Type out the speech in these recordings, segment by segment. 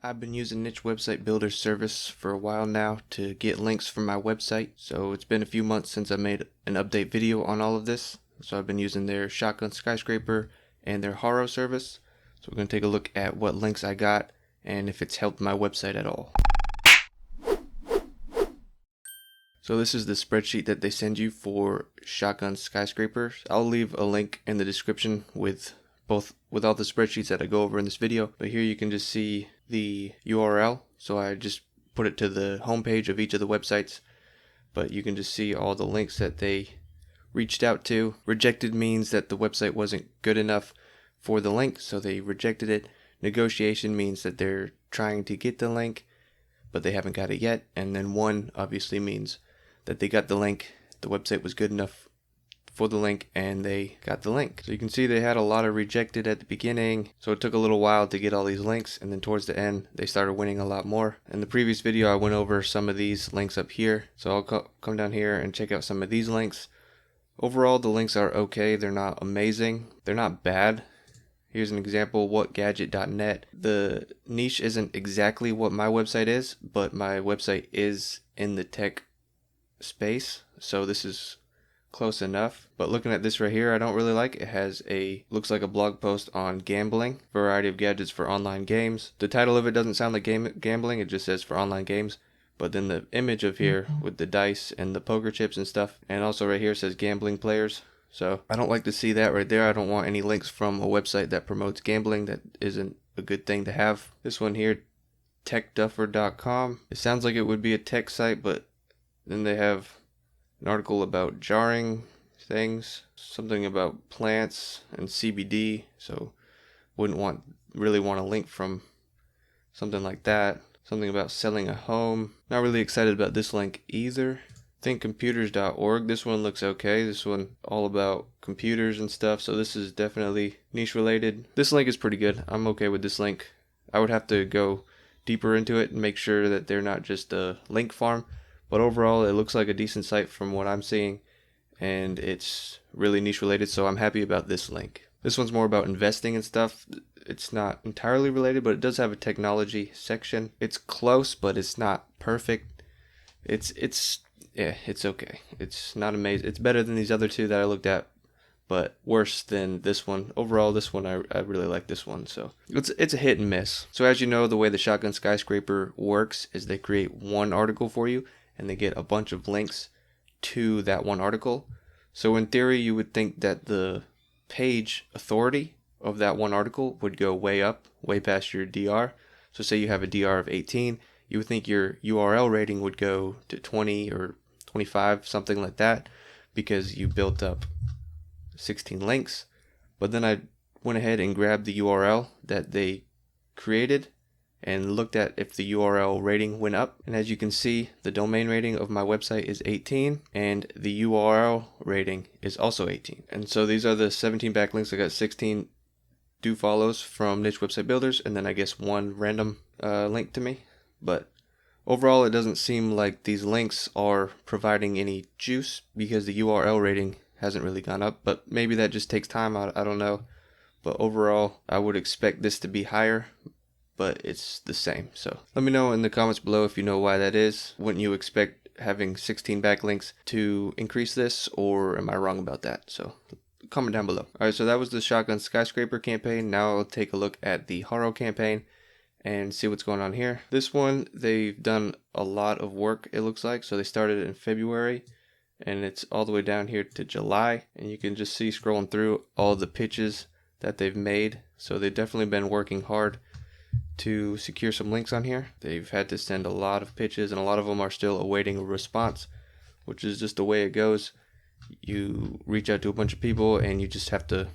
I've been using Niche Website Builder service for a while now to get links from my website. So it's been a few months since I made an update video on all of this. So I've been using their Shotgun Skyscraper and their Haro service. So we're going to take a look at what links I got and if it's helped my website at all. So this is the spreadsheet that they send you for Shotgun Skyscraper. I'll leave a link in the description with all the spreadsheets that I go over in this video. But here you can just see the URL. So I just put it to the homepage of each of the websites. But you can just see all the links that they reached out to. Rejected means that the website wasn't good enough for the link, so they rejected it. Negotiation means that they're trying to get the link, but they haven't got it yet. And then one obviously means that they got the link, the website was good enough for the link, and they got the link. So you can see they had a lot of rejected at the beginning, so it took a little while to get all these links, and then towards the end they started winning a lot more. In the previous video I went over some of these links up here, so I'll come down here and check out some of these links. Overall the links are okay, they're not amazing, they're not bad. Here's an example, whatgadget.net. The niche isn't exactly what my website is, but my website is in the tech space, so this is close enough. But looking at this right here, I don't really like it. It has looks like a blog post on gambling, variety of gadgets for online games. The title of it doesn't sound like gambling, it just says for online games. But then the image of here with the dice and the poker chips and stuff, and also right here says gambling players. So I don't like to see that right there. I don't want any links from a website that promotes gambling. That isn't a good thing to have. This one here, techduffer.com. It sounds like it would be a tech site, but then they have an article about jarring things, something about plants and CBD, so wouldn't really want a link from something like that. Something about selling a home. Not really excited about this link either. thinkcomputers.org. This one looks okay. This one all about computers and stuff, so this is definitely niche related. This link is pretty good. I'm okay with this link. I would have to go deeper into it and make sure that they're not just a link farm. But overall, it looks like a decent site from what I'm seeing, and it's really niche related, so I'm happy about this link. This one's more about investing and stuff. It's not entirely related, but it does have a technology section. It's close, but it's not perfect. It's okay. It's not amazing. It's better than these other two that I looked at, but worse than this one. Overall, this one, I really like this one. So it's a hit and miss. So as you know, the way the Shotgun Skyscraper works is they create one article for you, and they get a bunch of links to that one article. So in theory, you would think that the page authority of that one article would go way up, way past your DR. So say you have a DR of 18, you would think your URL rating would go to 20 or 25, something like that, because you built up 16 links. But then I went ahead and grabbed the URL that they created and looked at if the URL rating went up. And as you can see, the domain rating of my website is 18 and the URL rating is also 18. And so these are the 17 backlinks. I got 16 do follows from Niche Website Builders, and then I guess one random link to me. But overall, it doesn't seem like these links are providing any juice because the URL rating hasn't really gone up, but maybe that just takes time. I don't know. But overall, I would expect this to be higher, but it's the same. So let me know in the comments below if you know why that is. Wouldn't you expect having 16 backlinks to increase this, or am I wrong about that? So comment down below. Alright, so that was the Shotgun Skyscraper campaign. Now I'll take a look at the Haro campaign and see what's going on here. This one, they've done a lot of work, it looks like. So they started in February, and it's all the way down here to July. And you can just see scrolling through all the pitches that they've made. So they've definitely been working hard to secure some links on here. They've had to send a lot of pitches, and a lot of them are still awaiting a response, which is just the way it goes. You reach out to a bunch of people and you just have to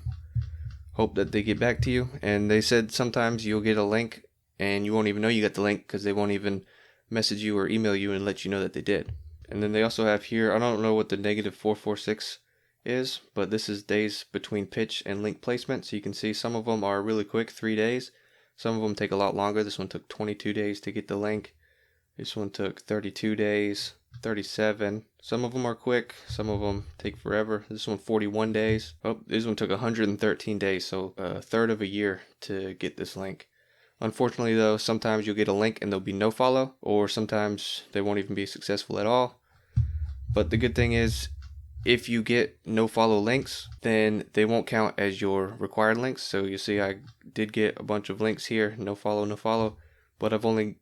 hope that they get back to you. And they said sometimes you'll get a link and you won't even know you got the link because they won't even message you or email you and let you know that they did. And then they also have here, I don't know what the -446 is, but this is days between pitch and link placement. So you can see some of them are really quick, 3 days. Some of them take a lot longer. This one took 22 days to get the link. This one took 32 days, 37. Some of them are quick. Some of them take forever. This one 41 days. Oh, this one took 113 days, so a third of a year to get this link. Unfortunately though, sometimes you'll get a link and there'll be no follow, or sometimes they won't even be successful at all. But the good thing is, if you get no follow links, then they won't count as your required links. So you see I did get a bunch of links here, no follow, but I've only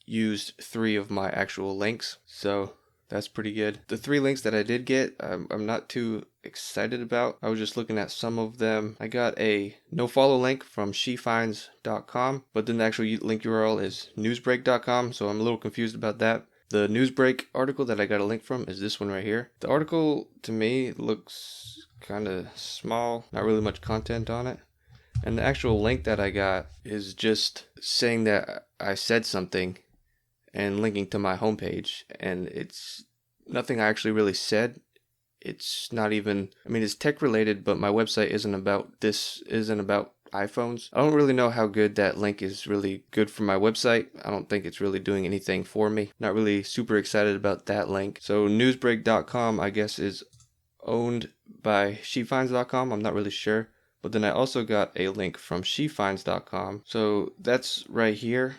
used 3 of my actual links, so that's pretty good. The 3 links that I did get, I'm not too excited about. I was just looking at some of them. I got a no follow link from shefinds.com, but then the actual link URL is newsbreak.com, so I'm a little confused about that. The Newsbreak article that I got a link from is this one right here. The article to me looks kind of small, not really much content on it. And the actual link that I got is just saying that I said something and linking to my homepage, and it's nothing I actually really said. It's not even, I mean, it's tech related, but my website isn't about iPhones. I don't really know how good that link is really good for my website. I don't think it's really doing anything for me. Not really super excited about that link. So newsbreak.com, I guess, is owned by shefinds.com. I'm not really sure. But then I also got a link from shefinds.com. So that's right here,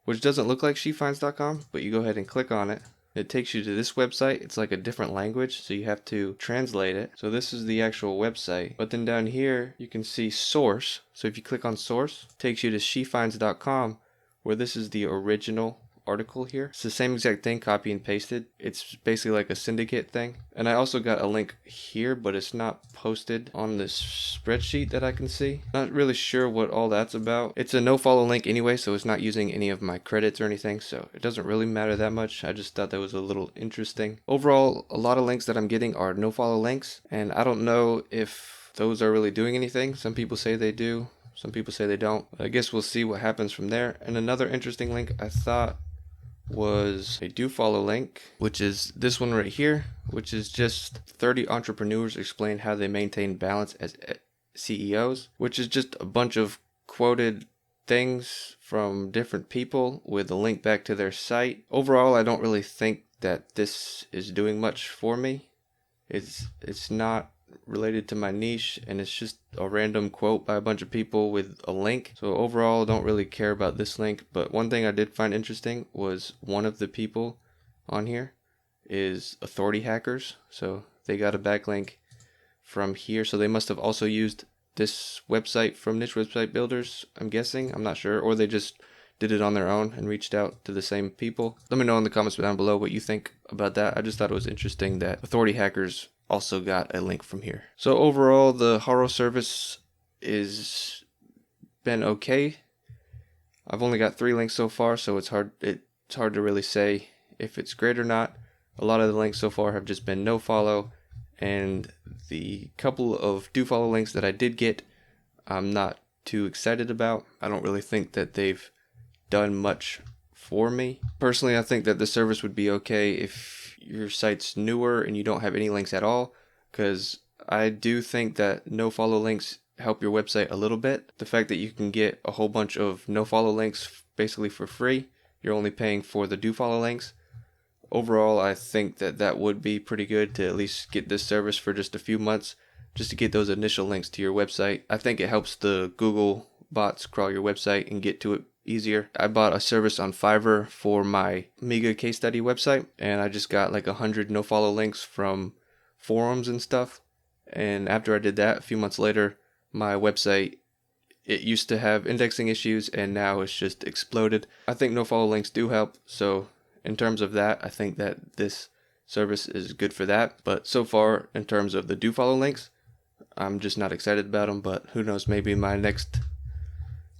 which doesn't look like shefinds.com, but you go ahead and click on it. It takes you to this website. It's like a different language, so you have to translate it. So this is the actual website. But then down here, you can see source. So if you click on source, it takes you to shefinds.com, where this is the original article here. It's the same exact thing, copy and pasted. It's basically like a syndicate thing. And I also got a link here, but it's not posted on this spreadsheet that I can see. Not really sure what all that's about. It's a no follow link anyway, so it's not using any of my credits or anything, so it doesn't really matter that much. I just thought that was a little interesting. Overall, a lot of links that I'm getting are no follow links, and I don't know if those are really doing anything. Some people say they do, some people say they don't. But I guess we'll see what happens from there. And another interesting link I thought was a do follow link, which is this one right here, which is just 30 entrepreneurs explain how they maintain balance as CEOs, which is just a bunch of quoted things from different people with a link back to their site. Overall, I don't really think that this is doing much for me. It's not related to my niche, and it's just a random quote by a bunch of people with a link. So overall, I don't really care about this link. But one thing I did find interesting was one of the people on here is authority hackers. So they got a backlink from here. So they must have also used this website from Niche Website Builders, I'm guessing. I'm not sure. Or they just did it on their own and reached out to the same people. Let me know in the comments down below what you think about that. I just thought it was interesting that authority hackers also got a link from here. So overall, the Haro service is been okay. I've only got 3 links so far, so it's hard to really say if it's great or not. A lot of the links so far have just been no follow, and the couple of do follow links that I did get, I'm not too excited about. I don't really think that they've done much for me. Personally, I think that the service would be okay if your site's newer and you don't have any links at all, because I do think that no follow links help your website a little bit. The fact that you can get a whole bunch of no follow links basically for free, you're only paying for the do follow links. Overall, I think that that would be pretty good to at least get this service for just a few months, just to get those initial links to your website. I think it helps the Google bots crawl your website and get to it easier. I bought a service on Fiverr for my Mega case study website, and I just got like 100 no follow links from forums and stuff. And after I did that, a few months later, my website, it used to have indexing issues, and now it's just exploded. I think no follow links do help, so in terms of that, I think that this service is good for that. But so far, in terms of the do follow links, I'm just not excited about them, but who knows, maybe my next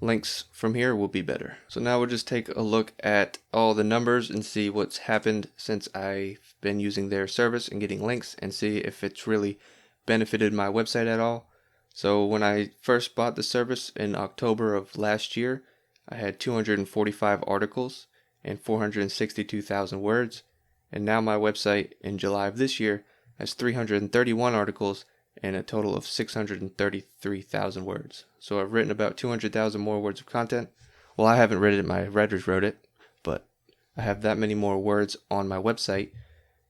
links from here will be better. So now we'll just take a look at all the numbers and see what's happened since I've been using their service and getting links, and see if it's really benefited my website at all. So when I first bought the service in October of last year, I had 245 articles and 462,000 words, and now my website in July of this year has 331 articles and a total of 633,000 words. So I've written about 200,000 more words of content. Well, I haven't written it, my writers wrote it, but I have that many more words on my website,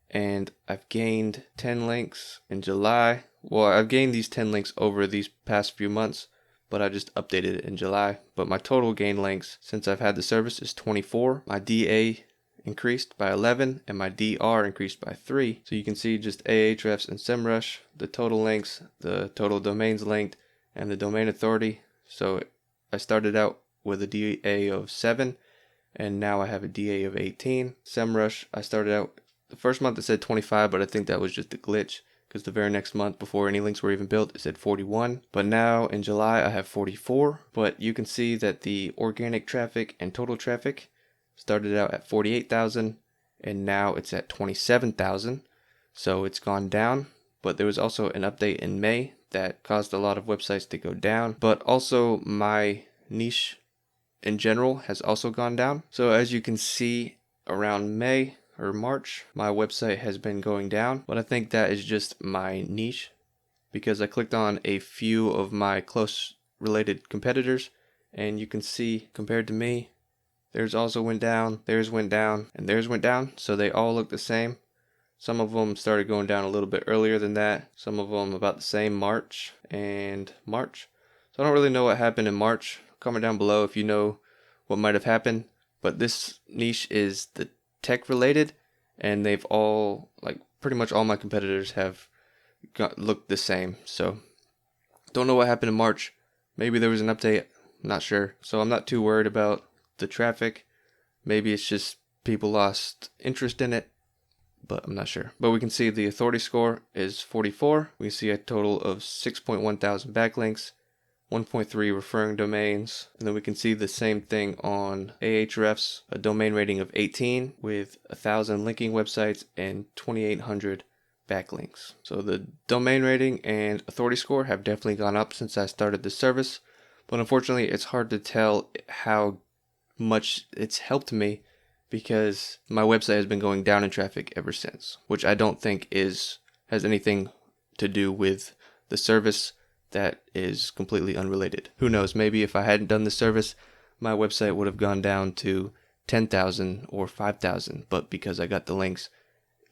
and I've gained 10 links in July. Well, I've gained these 10 links over these past few months, but I just updated it in July. But my total gain links since I've had the service is 24. My DA increased by 11 and my DR increased by 3. So you can see just Ahrefs and SEMrush, the total links, the total domains linked, and the domain authority. So I started out with a DA of 7 and now I have a DA of 18. SEMrush, I started out, the first month it said 25, but I think that was just a glitch because the very next month before any links were even built it said 41. But now in July I have 44. But you can see that the organic traffic and total traffic started out at 48,000 and now it's at 27,000. So it's gone down, but there was also an update in May that caused a lot of websites to go down. But also my niche in general has also gone down. So as you can see, around May or March, my website has been going down, but I think that is just my niche because I clicked on a few of my close related competitors and you can see compared to me, theirs also went down, theirs went down, and theirs went down. So they all look the same. Some of them started going down a little bit earlier than that. Some of them about the same, March and March. So I don't really know what happened in March. Comment down below if you know what might have happened. But this niche is the tech related, and they've all, like pretty much all my competitors have looked the same. So don't know what happened in March. Maybe there was an update. I'm not sure. So I'm not too worried about the traffic. Maybe it's just people lost interest in it, but I'm not sure. But we can see the authority score is 44. We see a total of 6.1 thousand backlinks, 1.3 referring domains, and then we can see the same thing on Ahrefs, a domain rating of 18 with 1,000 linking websites and 2,800 backlinks. So the domain rating and authority score have definitely gone up since I started this service, but unfortunately it's hard to tell how much it's helped me because my website has been going down in traffic ever since, which I don't think has anything to do with the service. That is completely unrelated. Who knows, maybe if I hadn't done this service, my website would have gone down to 10,000 or 5,000, but because I got the links,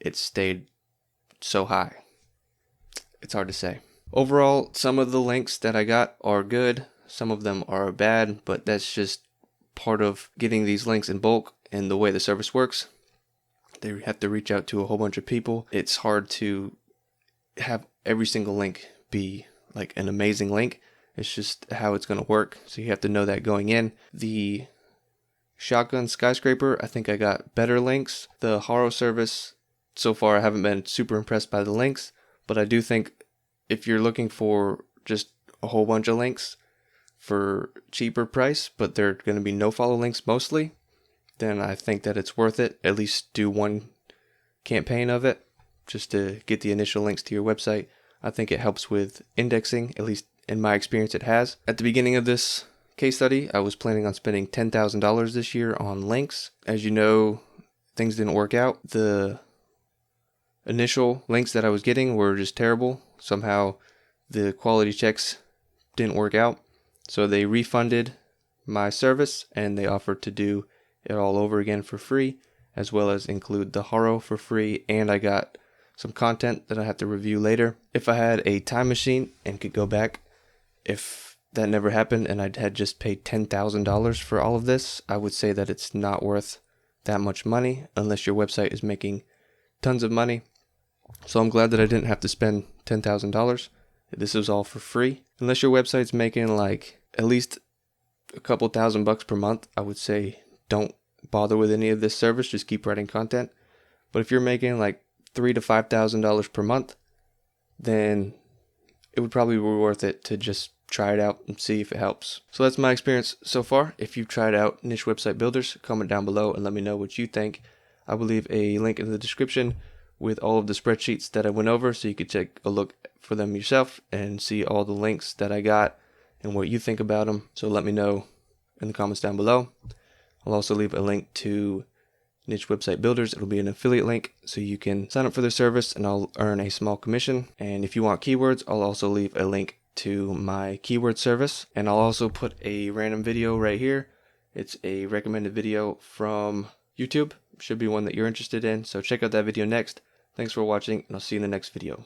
it stayed so high. It's hard to say. Overall, some of the links that I got are good, some of them are bad, but that's just part of getting these links in bulk and the way the service works. They have to reach out to a whole bunch of people. It's hard to have every single link be like an amazing link. It's just how it's going to work. So you have to know that going in. The Shotgun Skyscraper, I think I got better links. The Haro service, so far I haven't been super impressed by the links, but I do think if you're looking for just a whole bunch of links for cheaper price, but they're going to be no follow links mostly, then I think that it's worth it. At least do one campaign of it just to get the initial links to your website. I think it helps with indexing, at least in my experience it has. At the beginning of this case study, I was planning on spending $10,000 this year on links. As you know, things didn't work out. The initial links that I was getting were just terrible. Somehow the quality checks didn't work out. So they refunded my service and they offered to do it all over again for free, as well as include the Haro for free, and I got some content that I have to review later. If I had a time machine and could go back, if that never happened and I had just paid $10,000 for all of this, I would say that it's not worth that much money unless your website is making tons of money. So I'm glad that I didn't have to spend $10,000. This is all for free. Unless your website's making like at least a couple $1,000 per month, I would say don't bother with any of this service. Just keep writing content. But if you're making like $3,000 to $5,000 per month, then it would probably be worth it to just try it out and see if it helps. So that's my experience so far. If you've tried out niche website builders, comment down below and let me know what you think. I will leave a link in the description with all of the spreadsheets that I went over so you could take a look for them yourself and see all the links that I got and what you think about them. So let me know in the comments down below. I'll also leave a link to Niche Website Builders. It'll be an affiliate link so you can sign up for their service and I'll earn a small commission. And if you want keywords, I'll also leave a link to my keyword service, and I'll also put a random video right here. It's a recommended video from YouTube. Should be one that you're interested in, so check out that video next. Thanks for watching and I'll see you in the next video.